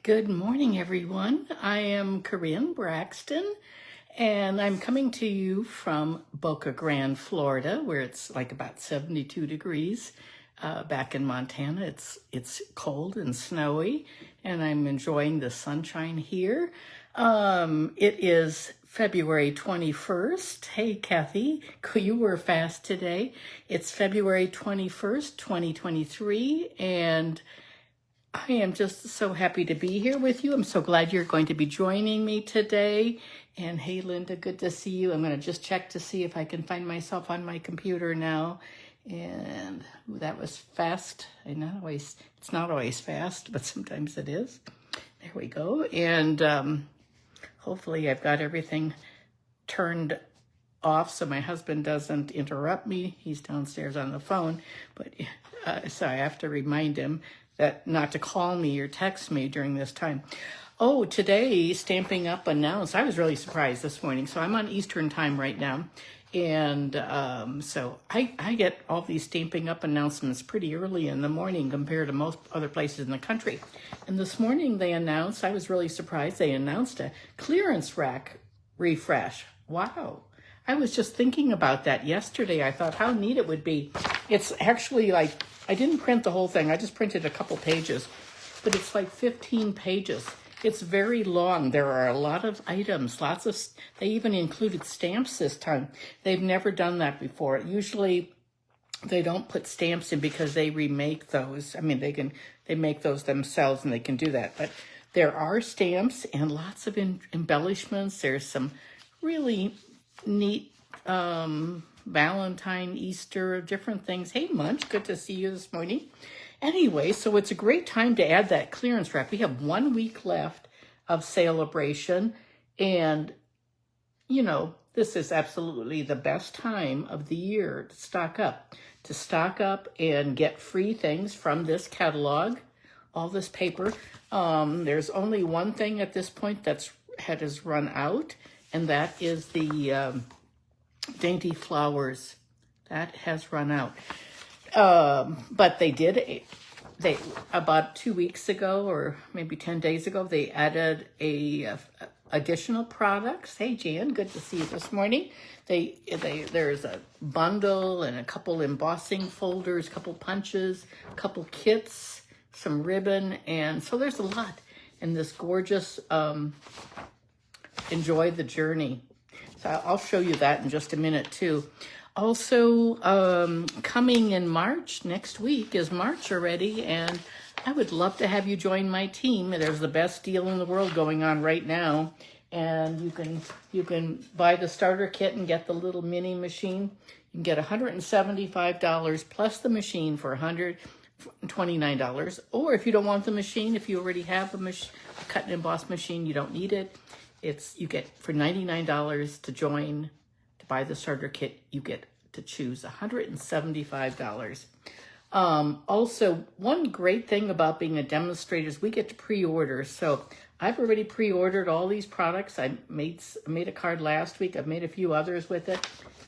Good morning, everyone. I am Corinne Braxton, and I'm coming to you from Boca Grande, Florida, where it's like about 72 degrees. Back in Montana, it's cold and snowy, and I'm enjoying the sunshine here. It is February 21st. Hey, Kathy, you were fast today. It's February 21st, 2023, and I am just so happy to be here with you. I'm so glad you're going to be joining me today. And hey, Linda, good to see you. I'm going to just check to see if I can find myself on my computer now. And that was fast. It's not always fast, but sometimes it is. There we go. And hopefully I've got everything turned off so my husband doesn't interrupt me. He's downstairs on the phone, but so I have to remind him that not to call me or text me during this time. Oh, today Stamping Up announced. I was really surprised this morning. So I'm on Eastern time right now. And so I get all these Stamping Up announcements pretty early in the morning compared to most other places in the country. And this morning they announced, I was really surprised, they announced a clearance rack refresh. Wow. I was just thinking about that yesterday. I thought how neat it would be. It's actually like, I didn't print the whole thing. I just printed a couple pages, but it's like 15 pages. It's very long. There are a lot of items, they even included stamps this time. They've never done that before. Usually they don't put stamps in because they remake those. I mean, they make those themselves and they can do that, but there are stamps and lots of embellishments. There's some really neat Valentine, Easter, different things. Hey, Munch, good to see you this morning. Anyway, so it's a great time to add that clearance rack. We have 1 week left of celebration, and you know, this is absolutely the best time of the year to stock up and get free things from this catalog, all this paper. There's only one thing at this point has run out, and that is the Dainty Flowers. That has run out. But they about 2 weeks ago or maybe 10 days ago, they added additional products. Hey, Jan, good to see you this morning. There's a bundle and a couple embossing folders, a couple punches, a couple kits, some ribbon, and so there's a lot in this gorgeous Enjoy the Journey. So I'll show you that in just a minute too. Also, coming in March, next week is March already, and I would love to have you join my team. There's the best deal in the world going on right now, and you can buy the starter kit and get the little mini machine. You can get $175 plus the machine for $129. Or if you don't want the machine, if you already have a cut and emboss machine, you don't need it. You get for $99 to join. To buy the starter kit, you get to choose $175. Also, one great thing about being a demonstrator is we get to pre-order. So I've already pre-ordered all these products. I made a card last week. I've made a few others with it.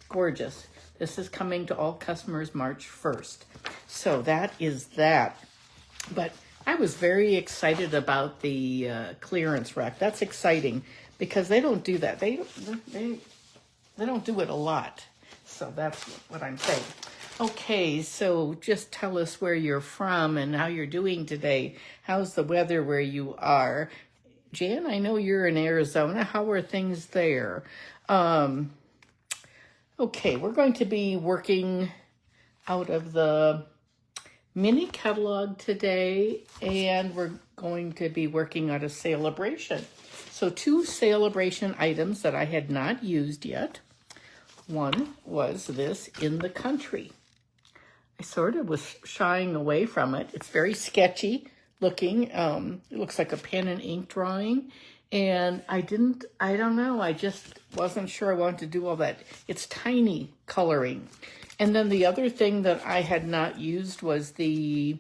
Gorgeous. This is coming to all customers March 1st. So that is that. But I was very excited about the clearance rack. That's exciting because they don't do that. They don't do it a lot. So that's what I'm saying. Okay, so just tell us where you're from and how you're doing today. How's the weather where you are? Jan, I know you're in Arizona. How are things there? Okay, we're going to be working out of the mini catalog today, and we're going to be working on a celebration. So 2 celebration items that I had not used yet. One was this In the Country. I sort of was shying away from it. It's very sketchy looking. It looks like a pen and ink drawing. And I don't know, I just wasn't sure I wanted to do all that. It's tiny coloring. And then the other thing that I had not used was the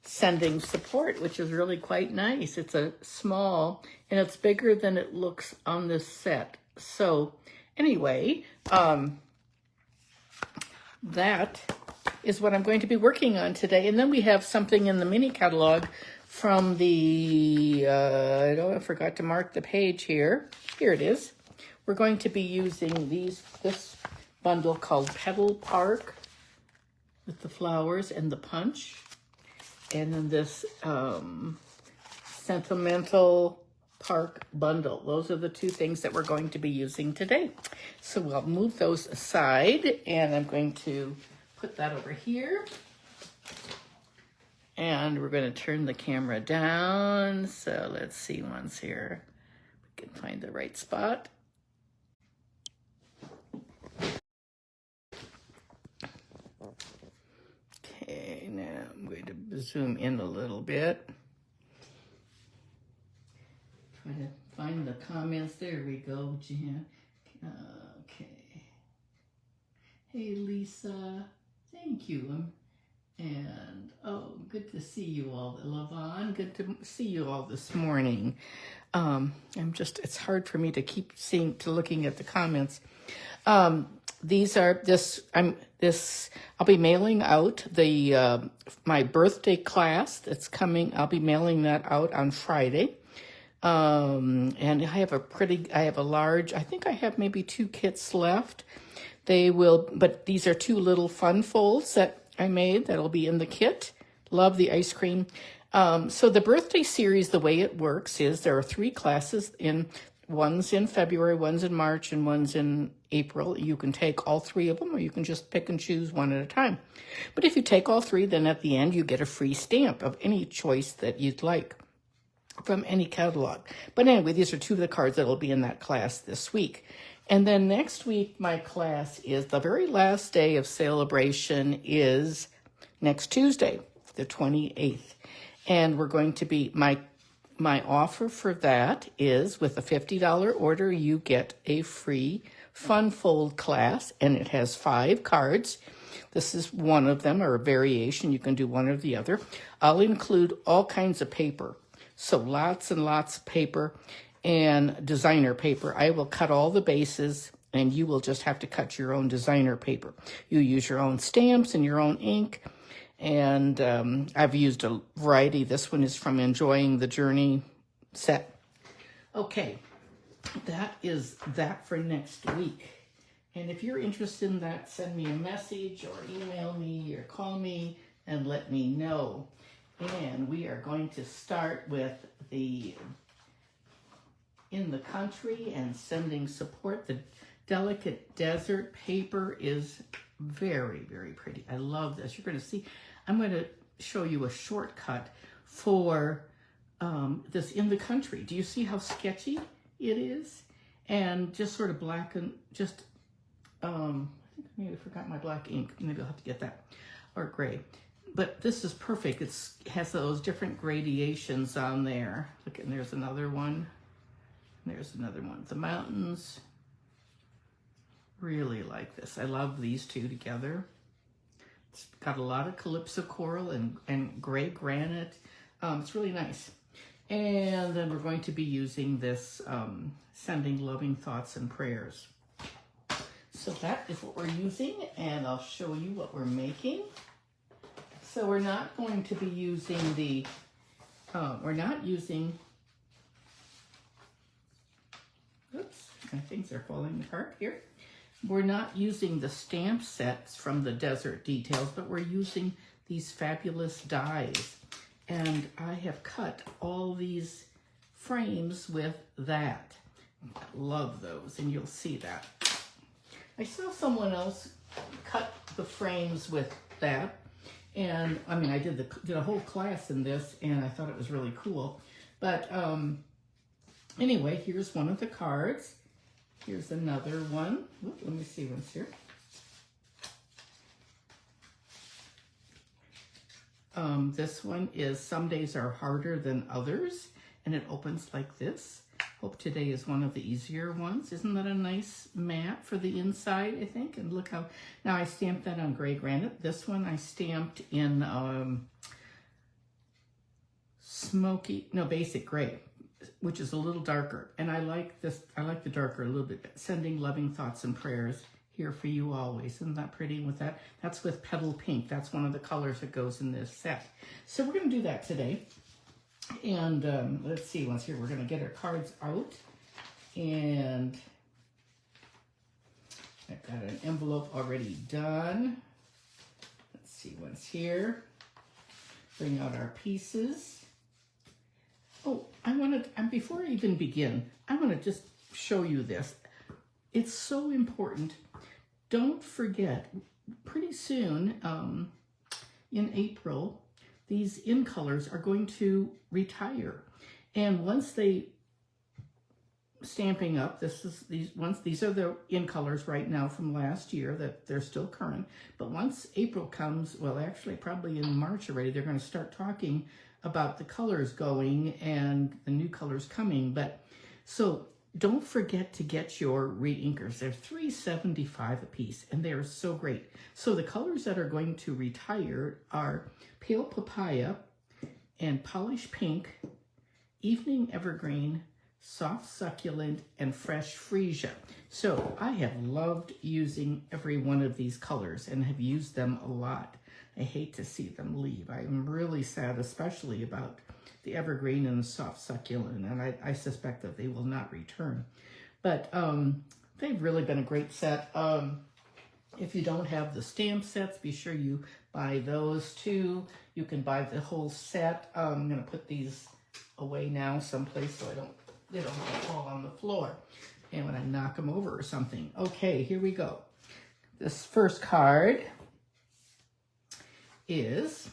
sending support, which is really quite nice. It's a small, and it's bigger than it looks on this set. So anyway, that is what I'm going to be working on today. And then we have something in the mini catalog from the, I forgot to mark the page here. Here it is. We're going to be using this bundle called Petal Park with the flowers and the punch. And then this Sentimental Park bundle. Those are the two things that we're going to be using today. So we'll move those aside, and I'm going to put that over here. And we're going to turn the camera down. So let's see once here. We can find the right spot. Okay, now I'm going to zoom in a little bit. Trying to find the comments. There we go, Jan. Okay. Hey, Lisa. Thank you. And, oh, good to see you all. Lavon, good to see you all this morning. It's hard for me to keep looking at the comments. I'll be mailing out my birthday class that's coming. I'll be mailing that out on Friday. And I have a large, I think I have maybe 2 kits left. But these are 2 little fun folds that I made that'll be in the kit. Love the ice cream. So the birthday series, the way it works is there are 3 classes one's in February, one's in March, and one's in April. You can take all 3 of them, or you can just pick and choose one at a time. But if you take all 3, then at the end you get a free stamp of any choice that you'd like from any catalog. But anyway, these are 2 of the cards that'll be in that class this week. And then next week, my class is the very last day of celebration is next Tuesday, the 28th. And we're going to be, my offer for that is with a $50 order, you get a free fun fold class, and it has 5 cards. This is one of them, or a variation. You can do one or the other. I'll include all kinds of paper. So lots and lots of paper and designer paper. I will cut all the bases, and you will just have to cut your own designer paper. You use your own stamps and your own ink, and I've used a variety. This one is from Enjoying the Journey set. Okay, that is that for next week. And if you're interested in that, send me a message or email me or call me and let me know. And we are going to start with the In the Country and sending support. The delicate desert paper is very, very pretty. I love this. You're going to see, I'm going to show you a shortcut for this In the Country. Do you see how sketchy it is? And just sort of black and just, I think maybe I forgot my black ink. Maybe I'll have to get that, or gray. But this is perfect. It has those different gradations on there. Look, and there's another one. There's another one. The mountains. Really like this. I love these 2 together. It's got a lot of calypso coral and gray granite. It's really nice. And then we're going to be using this Sending Loving Thoughts and Prayers. So that is what we're using, and I'll show you what we're making. So we're not going to be using oops, my things are falling apart here. We're not using the stamp sets from the Desert Details, but we're using these fabulous dies. And I have cut all these frames with that. I love those, and you'll see that. I saw someone else cut the frames with that. And I mean, I did a whole class in this, and I thought it was really cool. But anyway, here's one of the cards. Here's another one. Ooh, let me see what's here. This one is Some Days Are Harder Than Others, and it opens like this. Hope today is one of the easier ones. Isn't that a nice mat for the inside, I think? And look how, now I stamped that on Gray Granite. This one I stamped in Basic Gray, which is a little darker. And I like this, I like the darker a little bit. Sending Loving Thoughts and Prayers, here for you always. Isn't that pretty with that? That's with Petal Pink. That's one of the colors that goes in this set. So we're going to do that today. And let's see, once here, we're going to get our cards out. And I've got an envelope already done. Let's see what's here. Bring out our pieces. Oh, before I even begin, I want to just show you this. It's so important. Don't forget, pretty soon, in April, these in colors are going to retire. And once they stamping up, these are the in colors right now from last year that they're still current. But once April comes, well, actually probably in March already, they're going to start talking about the colors going and the new colors coming. But so don't forget to get your re-inkers. They're $3.75 a piece, and they are so great. So the colors that are going to retire are Pale Papaya and Polished Pink, Evening Evergreen, Soft Succulent, and Fresh Freesia. So I have loved using every one of these colors and have used them a lot. I hate to see them leave. I'm really sad, especially about the Evergreen and the Soft Succulent, and I suspect that they will not return. But they've really been a great set. If you don't have the stamp sets, be sure you buy those too. You can buy the whole set. I'm going to put these away now someplace so they don't fall on the floor and when I knock them over or something. Okay, here we go. This first card is,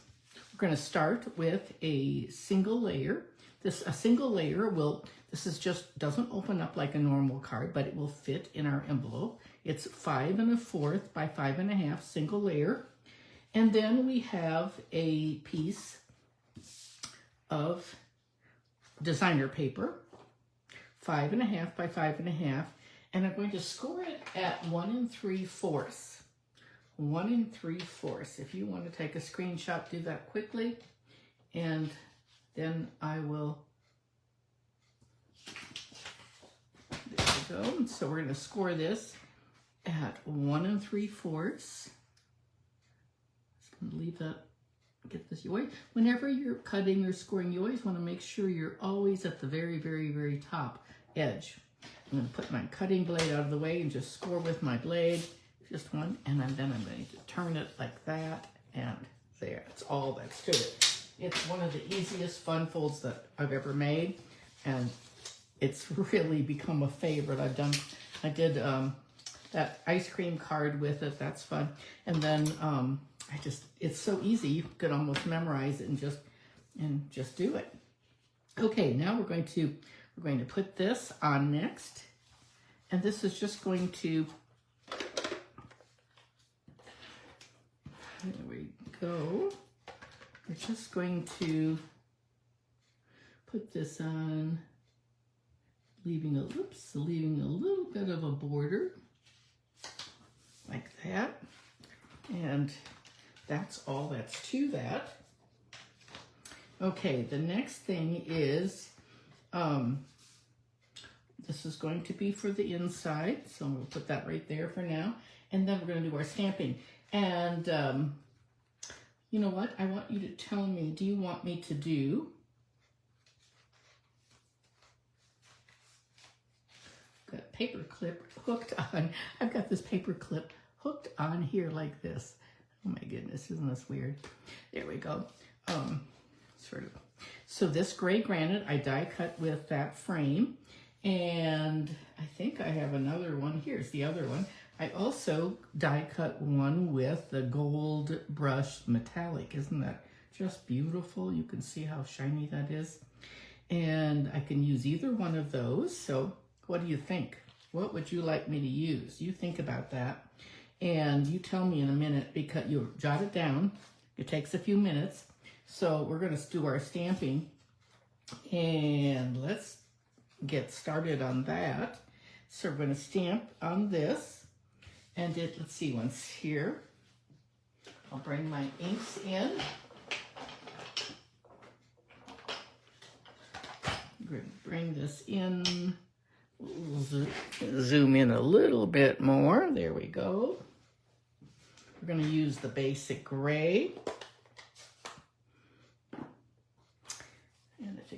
we're going to start with a single layer. A single layer this is just, doesn't open up like a normal card, but it will fit in our envelope. It's 5 1/4 by 5 1/2 single layer. And then we have a piece of designer paper, 5 1/2 by 5 1/2, and I'm going to score it at 1 3/4. 1 3/4. If you want to take a screenshot, do that quickly, and then I will. There we go. So we're going to score this at 1 3/4. Just going to leave that. Get this away. Whenever you're cutting or scoring, you always want to make sure you're always at the very, very, very top edge. I'm going to put my cutting blade out of the way and just score with my blade. Just one, and then I'm going to turn it like that, and there. That's all that's to it. It's one of the easiest fun folds that I've ever made, and it's really become a favorite. I did that ice cream card with it. That's fun. And then it's so easy. You could almost memorize it and just do it. Okay, now we're going to put this on next, and this is just going to. There we go. We're just going to put this on, leaving a little bit of a border like that. And that's all that's to that. Okay, the next thing is, this is going to be for the inside. So I'm going to put that right there for now. And then we're going to do our stamping. And you know what? I want you to tell me, do you want me to do got paper clip hooked on? I've got this paper clip hooked on here like this. Oh my goodness, isn't this weird? There we go. Sort of. So this gray granite, I die cut with that frame. And I think I have another one. Here's the other one. I also die cut one with the gold brush metallic. Isn't that just beautiful? You can see how shiny that is. And I can use either one of those. So what do you think? What would you like me to use? You think about that. And you tell me in a minute, because you jot it down. It takes a few minutes. So we're going to do our stamping. And let's get started on that. So we're going to stamp on this. And let's see, once here, I'll bring my inks in. I'm going to bring this in. We'll zoom in a little bit more. There we go. We're going to use the basic gray. And it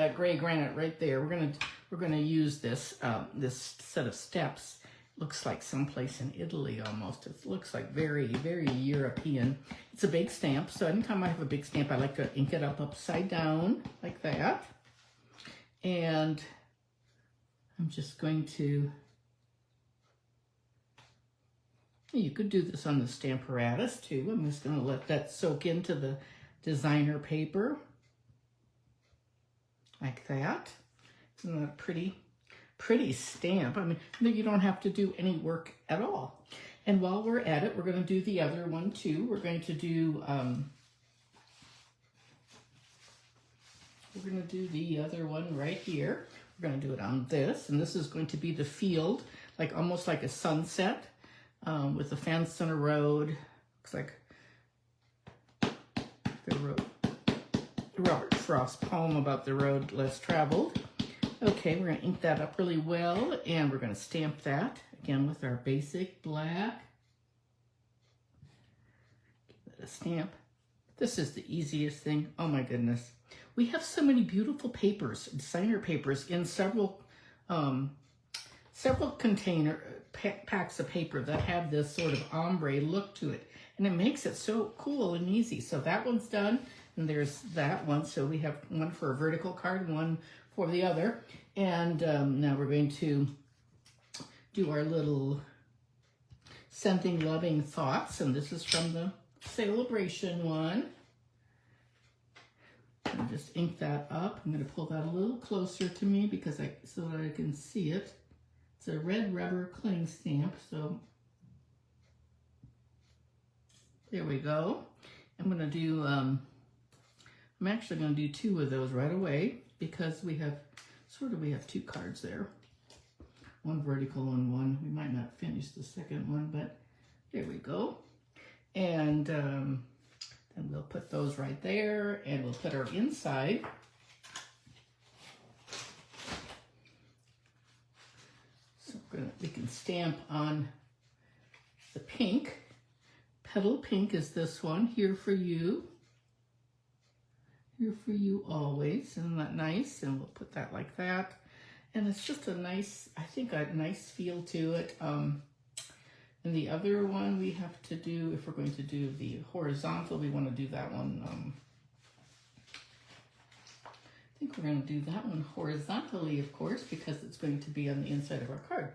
that gray granite right there. We're gonna use this this set of steps. Looks like someplace in Italy almost. It looks like very, very European. It's a big stamp, so anytime I have a big stamp, I like to ink it up upside down like that. And I'm just going to, you could do this on the Stamparatus too. I'm just going to let that soak into the designer paper like that. Isn't that pretty? Pretty stamp. I mean, you don't have to do any work at all. And while we're at it, we're going to do the other one too. We're going to do the other one right here. We're going to do it on this, and this is going to be the field, like almost like a sunset with a fence and a road. Looks like the road. Robert Frost's poem about the road less traveled. Okay, we're going to ink that up really well, and we're going to stamp that, again, with our basic black. Give that a stamp. This is the easiest thing. Oh my goodness. We have so many beautiful papers, designer papers, in several packs of paper that have this sort of ombre look to it. And it makes it so cool and easy. So that one's done, and there's that one. So we have one for a vertical card, one for the other. And now we're going to do our little sending loving thoughts, and this is from the celebration one. I'll just ink that up. I'm going to pull that a little closer to me because so that I can see it. It's a red rubber cling stamp, so there we go. I'm going to do I'm actually going to do two of those right away because we have two cards there. One vertical and one. We might not finish the second one, but there we go. And then we'll put those right there, and we'll put our inside. So we can stamp on the pink. Petal Pink is this one, Here for You. Here for you always. Isn't that nice? And we'll put that like that. And it's just a nice, I think a nice feel to it. And the other one we have to do, if we're going to do the horizontal, we want to do that one. I think we're going to do that one horizontally, of course, because it's going to be on the inside of our card.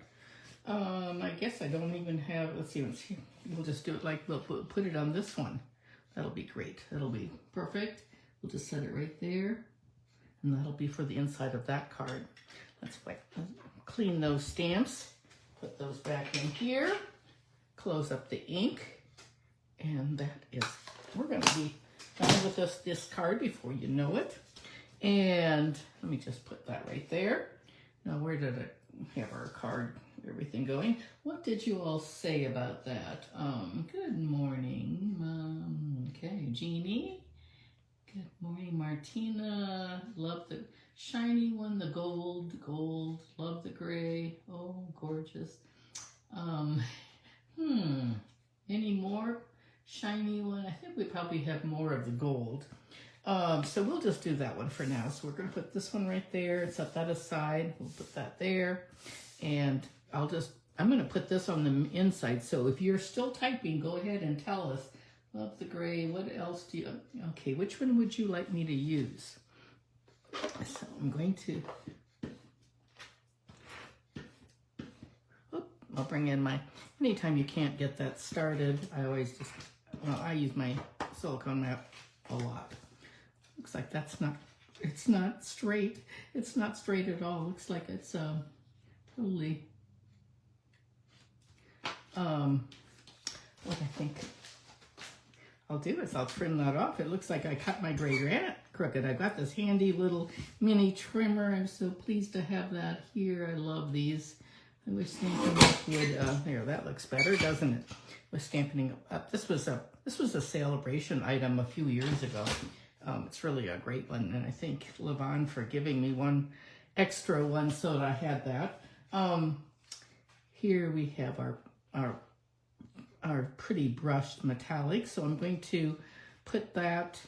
I guess I don't even have, let's see, we'll just do it like, we'll put it on this one. That'll be great. That'll be perfect. We'll just set it right there, and that'll be for the inside of that card. Let's clean those stamps, put those back in here, close up the ink, and that is, we're going to be done with this card before you know it. And let me just put that right there. Now, where did I have our card, everything going? What did you all say about that? Good morning. Okay, Jeannie. Good morning, Martina. Love the shiny one, the gold. Love the gray. Oh, gorgeous. Any more shiny one? I think we probably have more of the gold. So we'll just do that one for now. So we're going to put this one right there, set that aside. We'll put that there. And I'm going to put this on the inside. So if you're still typing, go ahead and tell us. Love the gray. What else do you, okay, which one would you like me to use? So I'm going to, I'll bring in my, anytime you can't get that started, I always just, well, I use my silicone map a lot. Looks like that's not, it's not straight. It's not straight at all. Looks like it's totally, what I think I'll do is I'll trim that off. It looks like I cut my gray granite crooked. I've got this handy little mini trimmer. I'm so pleased to have that here. I love these. I wish Stampin' Up would, there, that looks better, doesn't it? With Stampin' Up. This was a celebration item a few years ago. It's really a great one, and I thank Levon for giving me one extra one so that I had that. Here we have our pretty brushed metallic, so I'm going to put that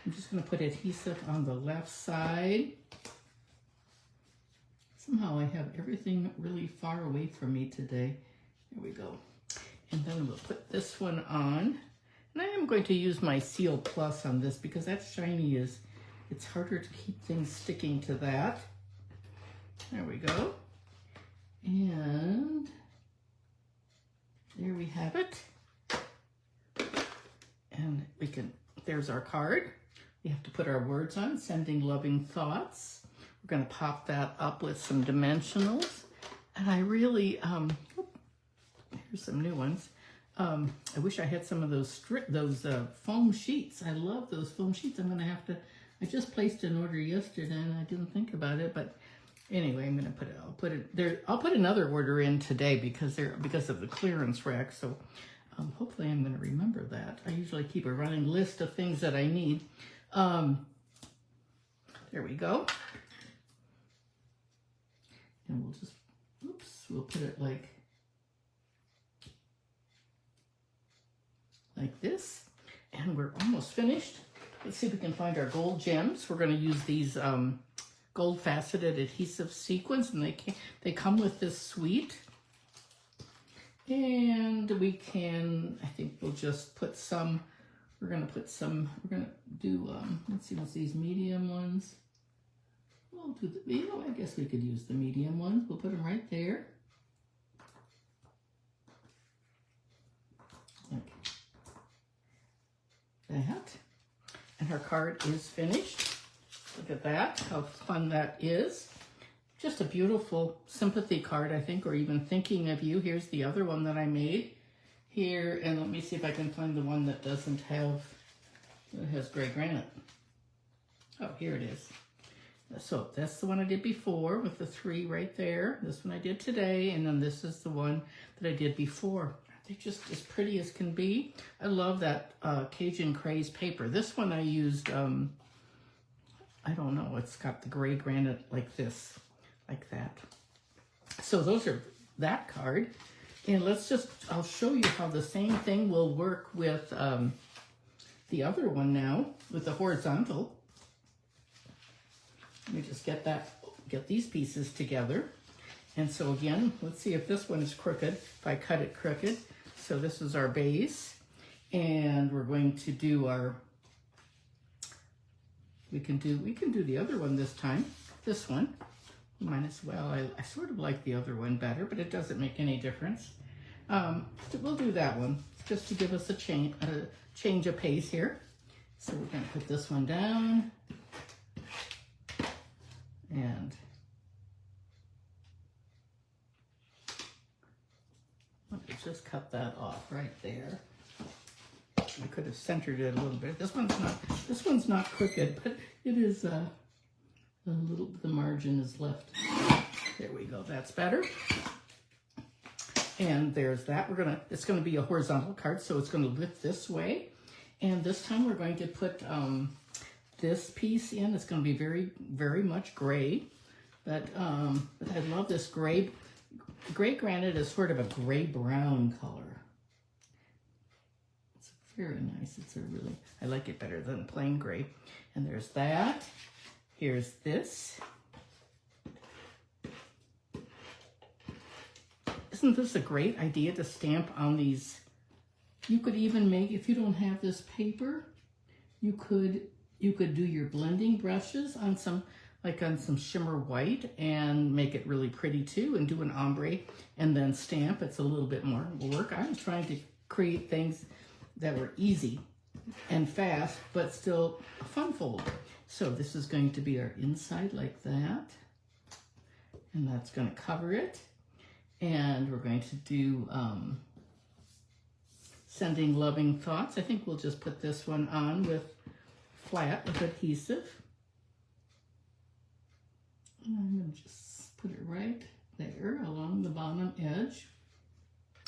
I'm just going to put adhesive on the left side. Somehow I have everything really far away from me today. There we go. And then we'll put this one on. And I am going to use my Seal Plus on this because that shiny it's harder to keep things sticking to that. There we go. And there we have it. And there's our card. We have to put our words on, sending loving thoughts. We're going to pop that up with some dimensionals. And I really, here's some new ones. I wish I had some of those foam sheets. I love those foam sheets. I'm going to have to, I just placed an order yesterday and I didn't think about it, but anyway, I'm going to I'll put another order in today because of the clearance rack. So hopefully I'm going to remember that. I usually keep a running list of things that I need. There we go. And we'll just, we'll put it like this. And we're almost finished. Let's see if we can find our gold gems. We're going to use these gold faceted adhesive sequins, and they come with this suite. And we can, I think we'll just put some, we're going to do, let's see, what's these medium ones? We'll do I guess we could use the medium ones. We'll put them right there. Like that. And our card is finished. Look at that, how fun that is. Just a beautiful sympathy card, I think, or even thinking of you. Here's the other one that I made here. And let me see if I can find the one that doesn't have, it has Gray Granite. Oh, here it is. So that's the one I did before with the 3 right there. This one I did today, and then this is the one that I did before. They're just as pretty as can be. I love that Cajun Craze paper. This one I used, I don't know, it's got the Gray Granite like this, like that. So those are that card. And I'll show you how the same thing will work with the other one now, with the horizontal. Let me just get these pieces together. And so again, let's see if this one is crooked, if I cut it crooked. So this is our base, and we're going to do we can do the other one this time, this one. Might as well. I sort of like the other one better, but it doesn't make any difference. We'll do that one just to give us a change of pace here. So we're going to put this one down. And let me just cut that off right there. I could have centered it a little bit. This one's not crooked, but it is a little, the margin is left. There we go, that's better. And there's that. It's gonna be a horizontal card, so it's gonna lift this way. And this time we're going to put this piece in. It's going to be very, very much gray, but I love this gray. Gray Granite is sort of a gray-brown color. It's very nice. I like it better than plain gray. And there's that. Here's this. Isn't this a great idea to stamp on these? You could even make, if you don't have this paper, you could do your blending brushes on some shimmer white and make it really pretty too, and do an ombre and then stamp. It's a little bit more work. I was trying to create things that were easy and fast, but still a fun fold. So this is going to be our inside like that. And that's going to cover it. And we're going to do Sending Loving Thoughts. I think we'll just put this one on with flat with adhesive. And I'm going to just put it right there along the bottom edge,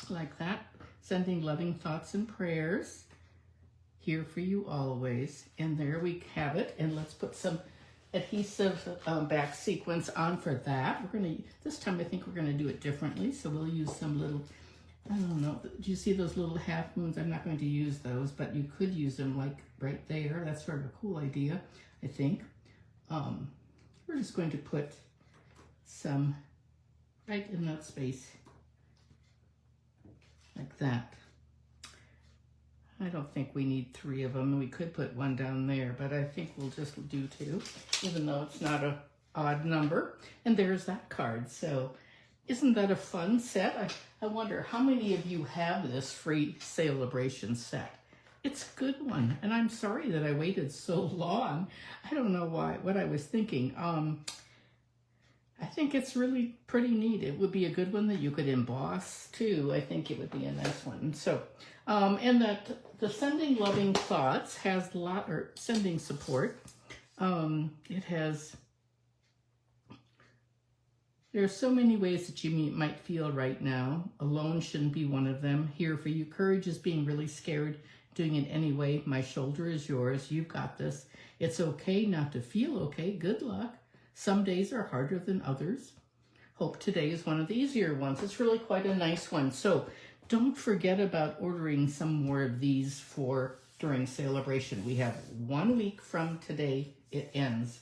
like that. Sending loving thoughts and prayers, here for you always. And there we have it. And let's put some adhesive back sequins on for that. This time I think we're going to do it differently. So we'll use some little I don't know. Do you see those little half moons? I'm not going to use those, but you could use them like right there. That's sort of a cool idea, I think. We're just going to put some right in that space, like that. I don't think we need 3 of them. We could put 1 down there, but I think we'll just do 2, even though it's not an odd number. And there's that card. So isn't that a fun set? I wonder how many of you have this free celebration set. It's a good one, and I'm sorry that I waited so long. I don't know what I was thinking. I think it's really pretty neat. It would be a good one that you could emboss too. I think it would be a nice one. So, and that the Sending Loving Thoughts has sending support. It has, there are so many ways that you might feel right now. Alone shouldn't be one of them. Here for you. Courage is being really scared, doing it anyway. My shoulder is yours. You've got this. It's okay not to feel okay. Good luck. Some days are harder than others. Hope today is one of the easier ones. It's really quite a nice one. So don't forget about ordering some more of these for during celebration. We have 1 week from today. It ends.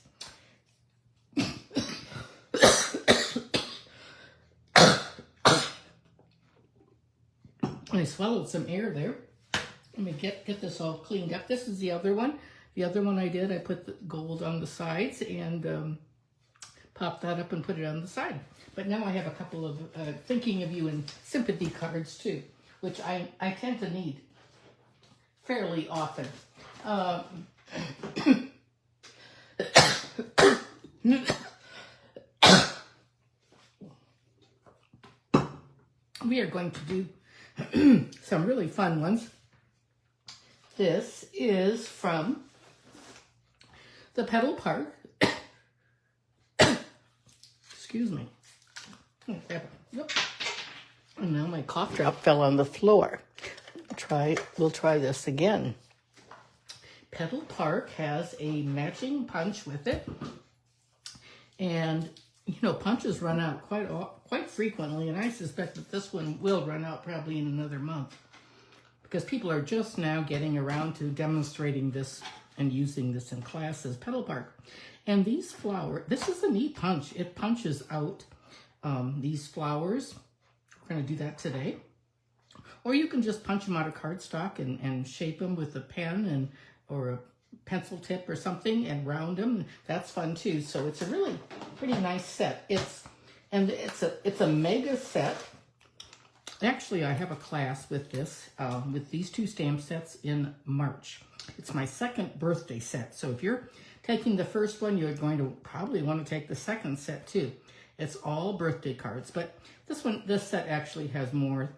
I swallowed some air there. Let me get this all cleaned up. This is the other one. The other one I did, I put the gold on the sides and popped that up and put it on the side. But now I have a couple of thinking of you and sympathy cards too, which I tend to need fairly often. We are going to do some really fun ones. This is from the Petal Park. Excuse me. Yep. And now my cough drop fell on the floor. We'll try this again. Petal Park has a matching punch with it. And, you know, punches run out quite frequently, and I suspect that this one will run out probably in another month because people are just now getting around to demonstrating this and using this in classes. Petal Park. And these flowers, this is a neat punch. It punches out these flowers. We're going to do that today. Or you can just punch them out of cardstock and shape them with a pen or a pencil tip or something and round them. That's fun too. So it's a really pretty nice set. It's a mega set. Actually, I have a class with this, with these 2 stamp sets in March. It's my 2nd birthday set. So if you're taking the first one, you're going to probably want to take the 2nd set too. It's all birthday cards, but this set actually has more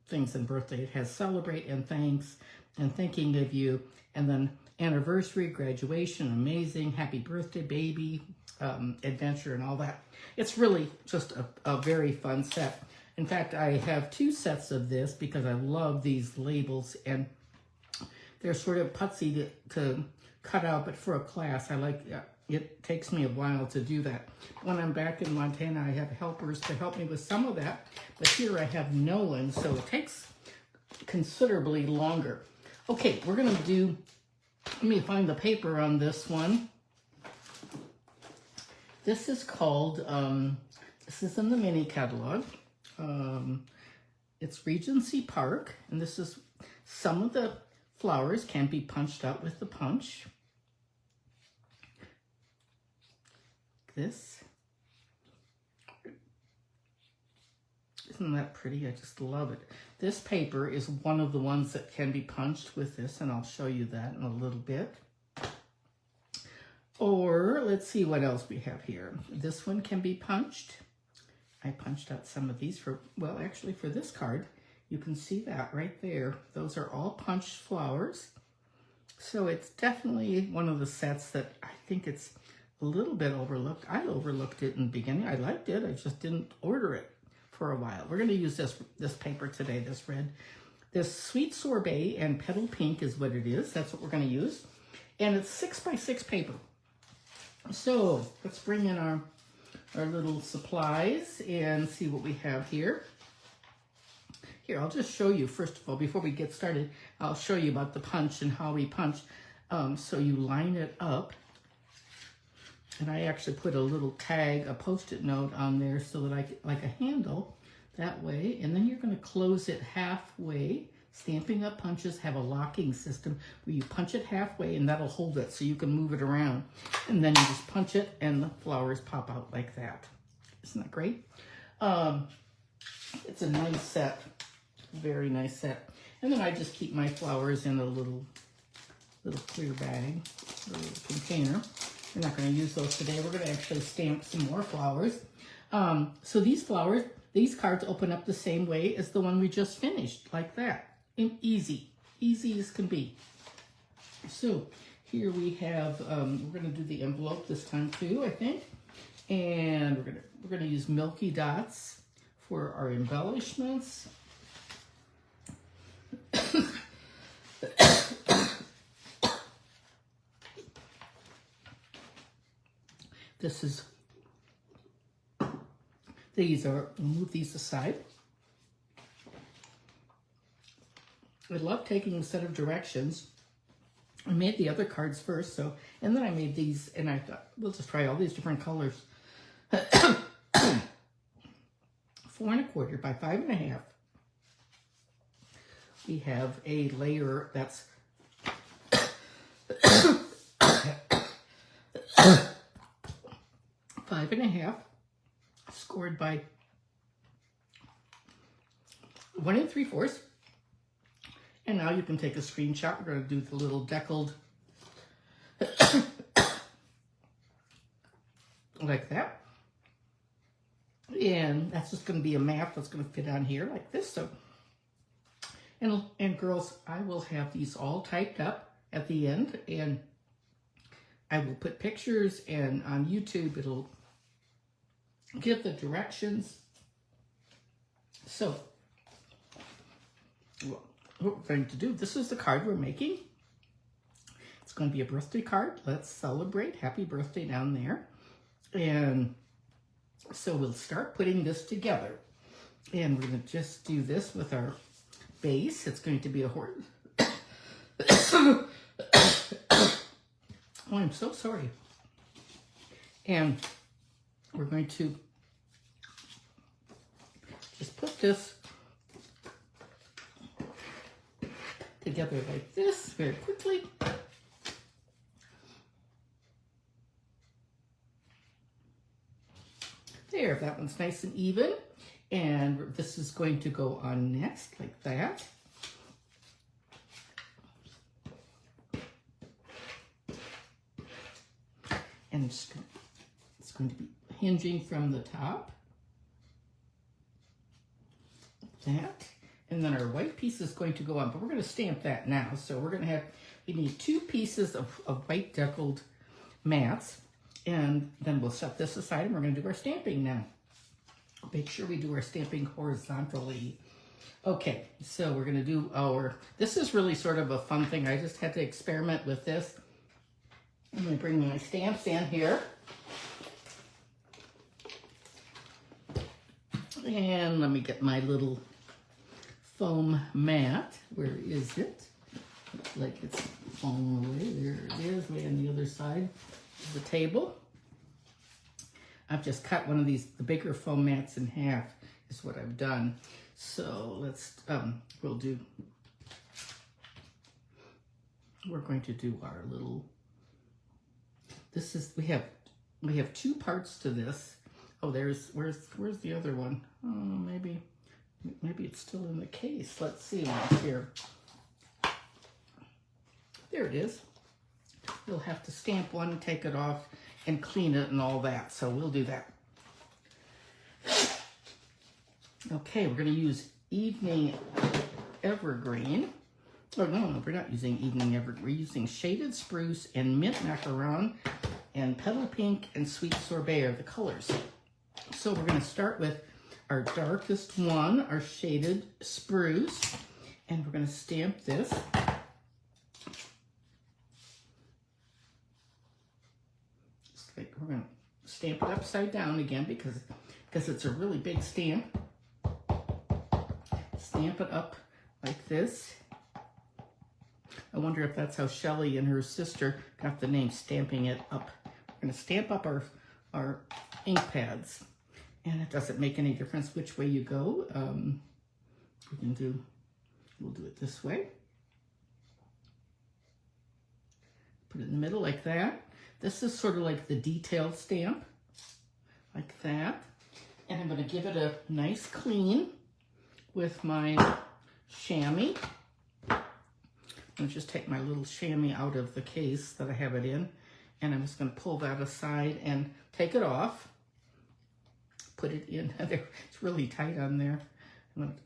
things than birthday. It has celebrate and thanks and thinking of you, and then anniversary, graduation, amazing, happy birthday, baby, adventure, and all that. It's really just a very fun set. In fact, I have 2 sets of this because I love these labels, and they're sort of putsy to cut out, but for a class, I like it. Takes me a while to do that. When I'm back in Montana, I have helpers to help me with some of that, but here I have no one, so it takes considerably longer. Okay, we're going to do, let me find the paper on this one. This is called, this is in the mini catalog. It's Regency Park, and this is, some of the flowers can be punched out with the punch. This. Isn't that pretty? I just love it. This paper is one of the ones that can be punched with this, and I'll show you that in a little bit. Or let's see what else we have here. This one can be punched. I punched out some of these for, well, actually for this card, you can see that right there. Those are all punched flowers. So it's definitely one of the sets that I think it's a little bit overlooked. I overlooked it in the beginning. I liked it. I just didn't order it for a while. We're going to use this paper today, this red. This Sweet Sorbet and Petal Pink is what it is. That's what we're going to use. And it's 6x6 paper. So let's bring in our little supplies and see what we have here. Here, I'll just show you, first of all, before we get started, I'll show you about the punch and how we punch. So you line it up. And I actually put a little tag, a Post-it note on there so that I get like a handle that way. And then you're going to close it halfway. Stamping Up punches have a locking system where you punch it halfway and that'll hold it so you can move it around. And then you just punch it and the flowers pop out like that. Isn't that great? It's a nice set, very nice set. And then I just keep my flowers in a little clear bag, a little container. We're not going to use those today. We're going to actually stamp some more flowers. So these flowers, these cards open up the same way as the one we just finished, like that. And easy as can be. So here we have, we're going to do the envelope this time too, I think. And we're going to use Milky Dots for our embellishments. This is, we'll move these aside. I love taking a set of directions. I made the other cards first, and then I made these, and I thought, we'll just try all these different colors. 4 1/4 by 5 1/2. We have a layer that's 5 1/2, scored by 1 3/4. And now you can take a screenshot. We're going to do the little deckled like that. And that's just going to be a mat that's going to fit on here like this. So, and girls, I will have these all typed up at the end, and I will put pictures, and on YouTube it'll give the directions. So, what we're going to do, this is the card we're making. It's going to be a birthday card. Let's celebrate. Happy birthday down there. And so we'll start putting this together. And we're going to just do this with our base. It's going to be a horse. Oh, I'm so sorry. And we're going to just put this together like this very quickly. There, that one's nice and even. And this is going to go on next like that. And it's going to be hinging from the top. Like that. And then our white piece is going to go on, but we're going to stamp that now. So we're going to have, we need 2 pieces of white deckled mats, and then we'll set this aside and we're going to do our stamping now. Make sure we do our stamping horizontally. Okay, so we're going to do our, this is really sort of a fun thing. I just had to experiment with this. I'm going to bring my stamps in here. And let me get my little foam mat. Where is it? Looks like it's falling away. There it is, way on the other side of the table. I've just cut one of these, the bigger foam mats in half is what I've done. So let's, we're going to do our little, this is, we have 2 parts to this. Oh, where's the other one? Oh, maybe it's still in the case. Let's see what's here. There it is. We'll have to stamp one, take it off, and clean it and all that. So we'll do that. Okay, we're going to use Evening Evergreen. Oh, no, we're not using Evening Evergreen. We're using Shaded Spruce and Mint Macaron and Petal Pink and Sweet Sorbet are the colors. So we're going to start with our darkest one, our Shaded Spruce, and we're going to stamp this. We're going to stamp it upside down again because it's a really big stamp. stamp it up like this. I wonder if that's how Shelley and her sister got the name Stamping It Up. We're going to stamp up our ink pads. And it doesn't make any difference which way you go. We'll do it this way. Put it in the middle like that. This is sort of like the detailed stamp, like that. And I'm going to give it a nice clean with my chamois. I'm going to just take my little chamois out of the case that I have it in, and I'm just going to pull that aside and take it off. Put it in there. It's really tight on there.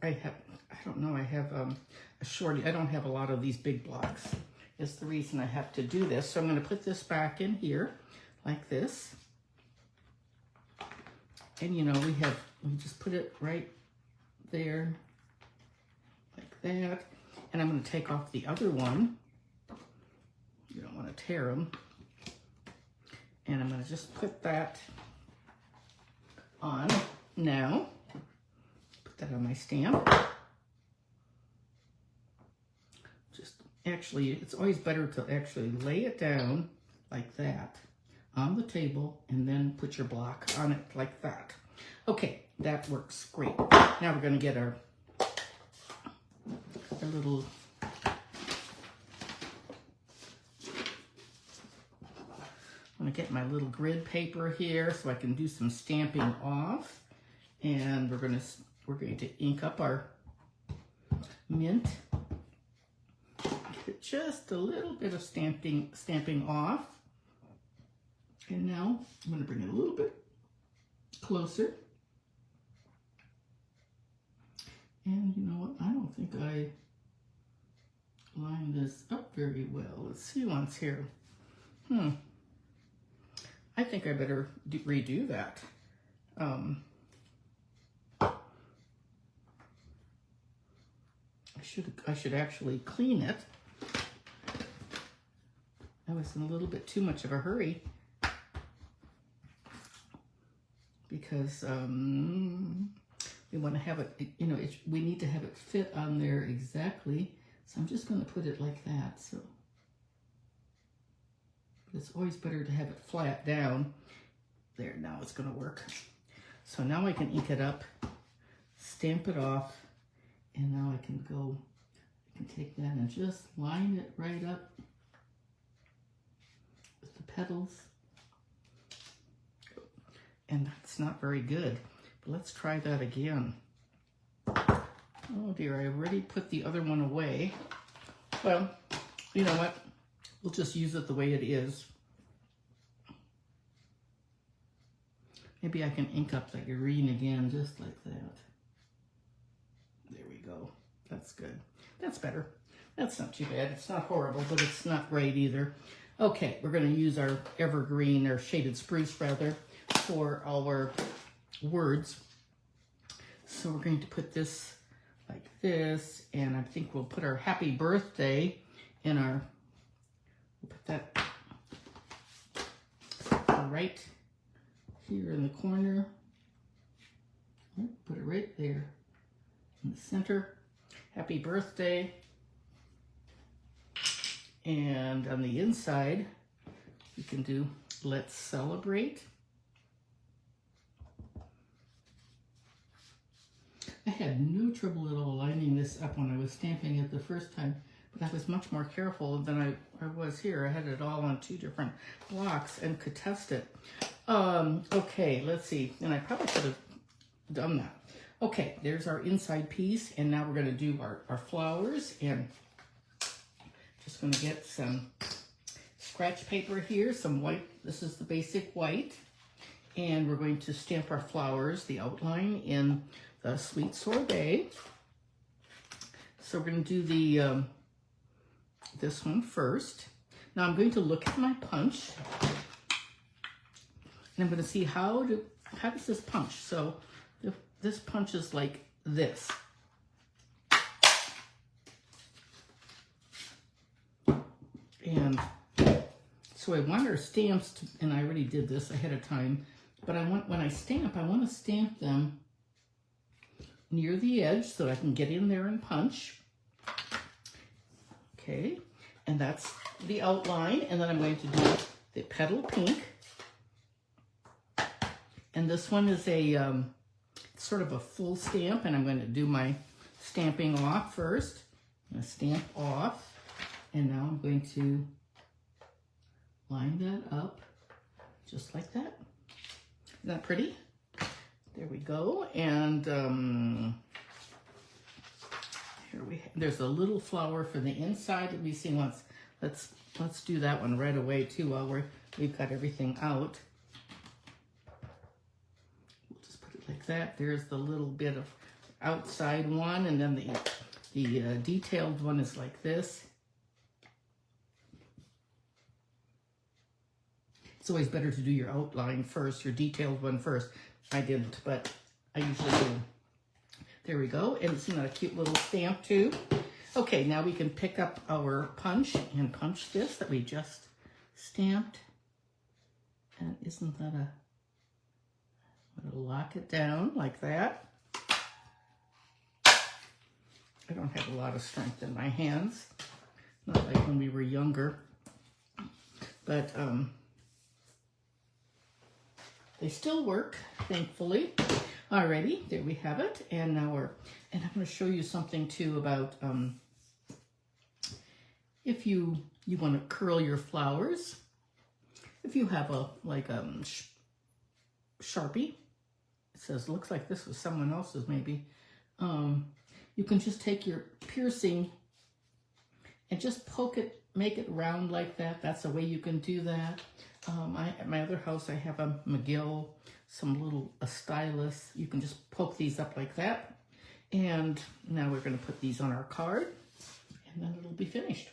I have a shorty. I don't have a lot of these big blocks. Is the reason I have to do this. So I'm going to put this back in here like this. And you know, we just put it right there like that. And I'm going to take off the other one. You don't want to tear them. And I'm going to just put that on now. Put that on my stamp. Actually, it's always better to actually lay it down like that on the table and then put your block on it like that. Okay, that works great. Now we're going to get our little I'm going to get my little grid paper here so I can do some stamping off, and we're going to ink up our mint. Get just a little bit of stamping off. And now I'm going to bring it a little bit closer. And you know what? I don't think I lined this up very well. Let's see once here. I think I better redo that. I should actually clean it. I was in a little bit too much of a hurry because we want to have it, you know, we need to have it fit on there exactly. So I'm just going to put it like that. So it's always better to have it flat down. There, now it's going to work. So now I can ink it up, stamp it off, and now I can take that and just line it right up with the petals. And that's not very good. But let's try that again. Oh dear, I already put the other one away. Well, you know what? We'll just use it the way it is. Maybe I can ink up the green again, just like that. There we go. That's good. That's better. That's not too bad. It's not horrible, but it's not great either. Okay, we're going to use our evergreen, or shaded spruce rather, for our words. So we're going to put this like this, and I think we'll put our happy birthday in our, we'll put that right here in the corner. Put it right there in the center. Happy birthday. And on the inside, we can do let's celebrate. I had no trouble at all lining this up when I was stamping it the first time, but I was much more careful than I was here. I had it all on 2 different blocks and could test it. Okay, let's see. And I probably could have done that. Okay, there's our inside piece, and now we're going to do our flowers, and just going to get some scratch paper here, some white. This is the basic white, and we're going to stamp our flowers, the outline, in the Sweet Sorbet. So we're going to do the this one first. Now I'm going to look at my punch, and I'm going to see how does this punch. So this punches like this. And so I want our stamps to, and I already did this ahead of time, but when I stamp, I want to stamp them near the edge so I can get in there and punch. Okay, and that's the outline. And then I'm going to do the petal pink. And this one is a sort of a full stamp, and I'm going to do my stamping off first. I'm going to stamp off, and now I'm going to line that up just like that. Isn't that pretty? There we go. And there's a little flower for the inside. Let me see. Let's do that one right away too while we've got everything out. We'll just put it like that. There's the little bit of outside one, and then the detailed one is like this. It's always better to do your outline first, your detailed one first. I didn't, but I usually do. There we go. And isn't that a cute little stamp too? Okay, now we can pick up our punch and punch this that we just stamped. And isn't that I'm gonna lock it down like that. I don't have a lot of strength in my hands. Not like when we were younger. But they still work, thankfully. Alrighty, there we have it. And now I'm going to show you something too about if you want to curl your flowers. If you have a Sharpie, it says, looks like this was someone else's maybe. You can just take your piercing and just poke it, make it round like that. That's a way you can do that. At my other house, I have a McGill, a stylus. You can just poke these up like that. And now we're going to put these on our card, and then it'll be finished.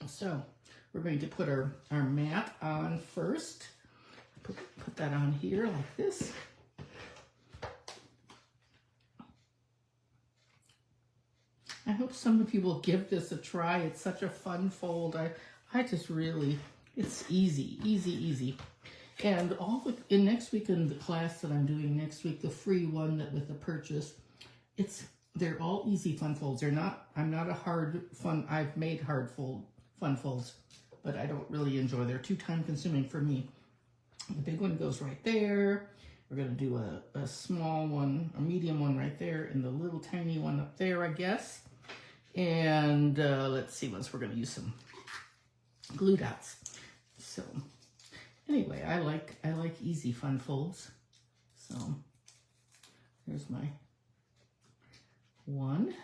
So we're going to put our mat on first. Put that on here like this. I hope some of you will give this a try. It's such a fun fold. I just really, it's easy, easy, easy. And in next week, in the class that I'm doing next week, the free one with the purchase, they're all easy fun folds. I'm not a I've made fun folds, but I don't really enjoy. They're too time consuming for me. The big one goes right there. We're gonna do a small one, a medium one right there, and the little tiny one up there, I guess. And let's see, we're gonna use some glue dots. So anyway, I like easy fun folds. So here's my one.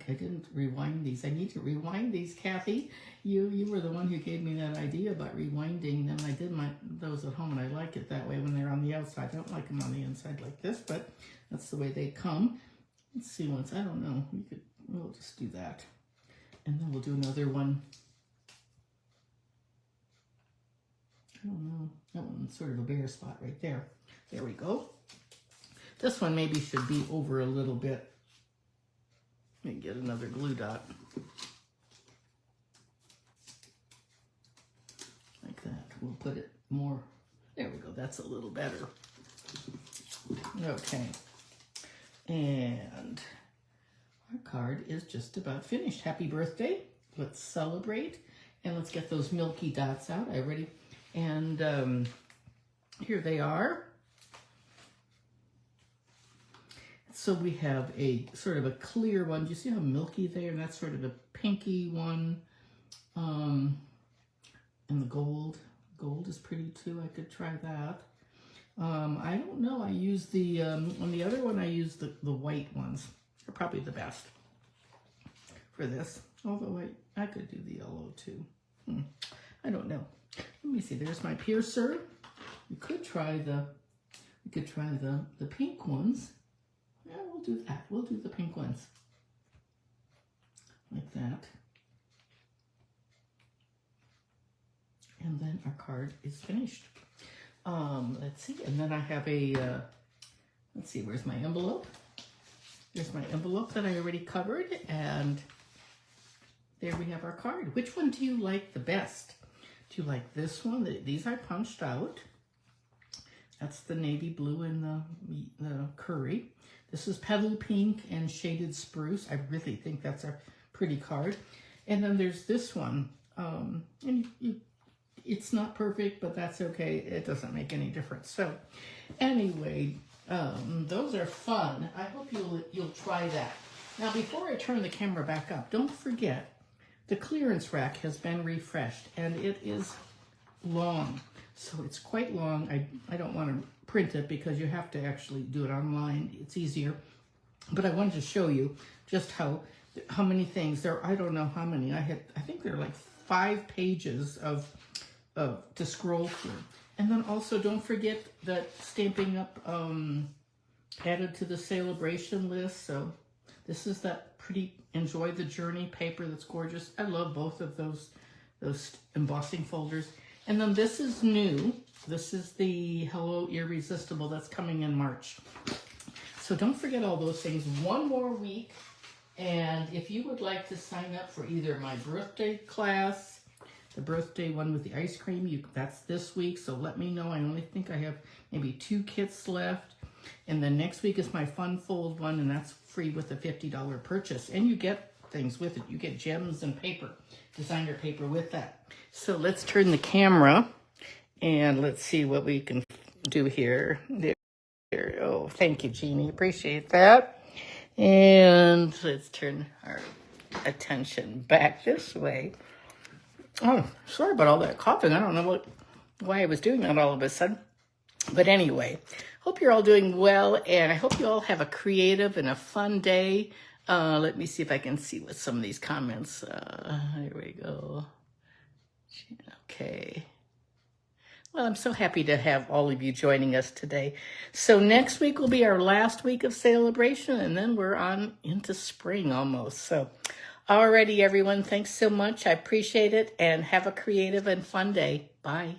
I didn't rewind these. I need to rewind these, Kathy. You were the one who gave me that idea about rewinding them. I did those at home, and I like it that way when they're on the outside. I don't like them on the inside like this, but that's the way they come. Let's see once. I don't know. We'll just do that. And then we'll do another one. I don't know. That one's sort of a bare spot right there. There we go. This one maybe should be over a little bit. Let me get another glue dot. Like that. We'll put it more. There we go. That's a little better. Okay. And our card is just about finished. Happy birthday. Let's celebrate. And let's get those milky dots out. And here they are. So we have a sort of a clear one. Do you see how milky they are? That's sort of a pinky one. And the gold. Gold is pretty too. I could try that. I don't know. I use on the other one, I use the white ones. They're probably the best for this. Although I could do the yellow too. I don't know. Let me see. There's my piercer. We could try the pink ones. Yeah, we'll do that. We'll do the pink ones. Like that. And then our card is finished. Let's see. And then I have let's see, where's my envelope? There's my envelope that I already covered. And there we have our card. Which one do you like the best? Do you like this one? These I punched out. That's the navy blue and the curry. This is Petal Pink and Shaded Spruce. I really think that's a pretty card. And then there's this one. It's not perfect, but that's okay. It doesn't make any difference. So anyway, those are fun. I hope you'll try that. Now, before I turn the camera back up, don't forget the clearance rack has been refreshed, and it is long. So it's quite long. I don't want to print it because you have to actually do it online. It's easier. But I wanted to show you just how many things there. I don't know how many. I think there are like 5 pages to scroll through. And then also don't forget that Stampin' Up! Added to the celebration list. So this is that pretty Enjoy the Journey paper that's gorgeous. I love both of those embossing folders. And then this is new. This is the Hello Irresistible that's coming in March. So don't forget all those things. One more week. And if you would like to sign up for either my birthday class, the birthday one with the ice cream, that's this week. So let me know. I only think I have maybe 2 kits left. And then next week is my Fun Fold one, and that's free with a $50 purchase. And you get things with it. You get gems and paper, designer paper with that. So let's turn the camera and let's see what we can do here. There. Oh, thank you, Jeannie. Appreciate that. And let's turn our attention back this way. Oh, sorry about all that coughing. I don't know why I was doing that all of a sudden. But anyway, hope you're all doing well, and I hope you all have a creative and a fun day. Let me see if I can see what some of these comments. There we go. Okay. Well, I'm so happy to have all of you joining us today. So next week will be our last week of celebration, and then we're on into spring almost. So alrighty, everyone, thanks so much. I appreciate it, and have a creative and fun day. Bye.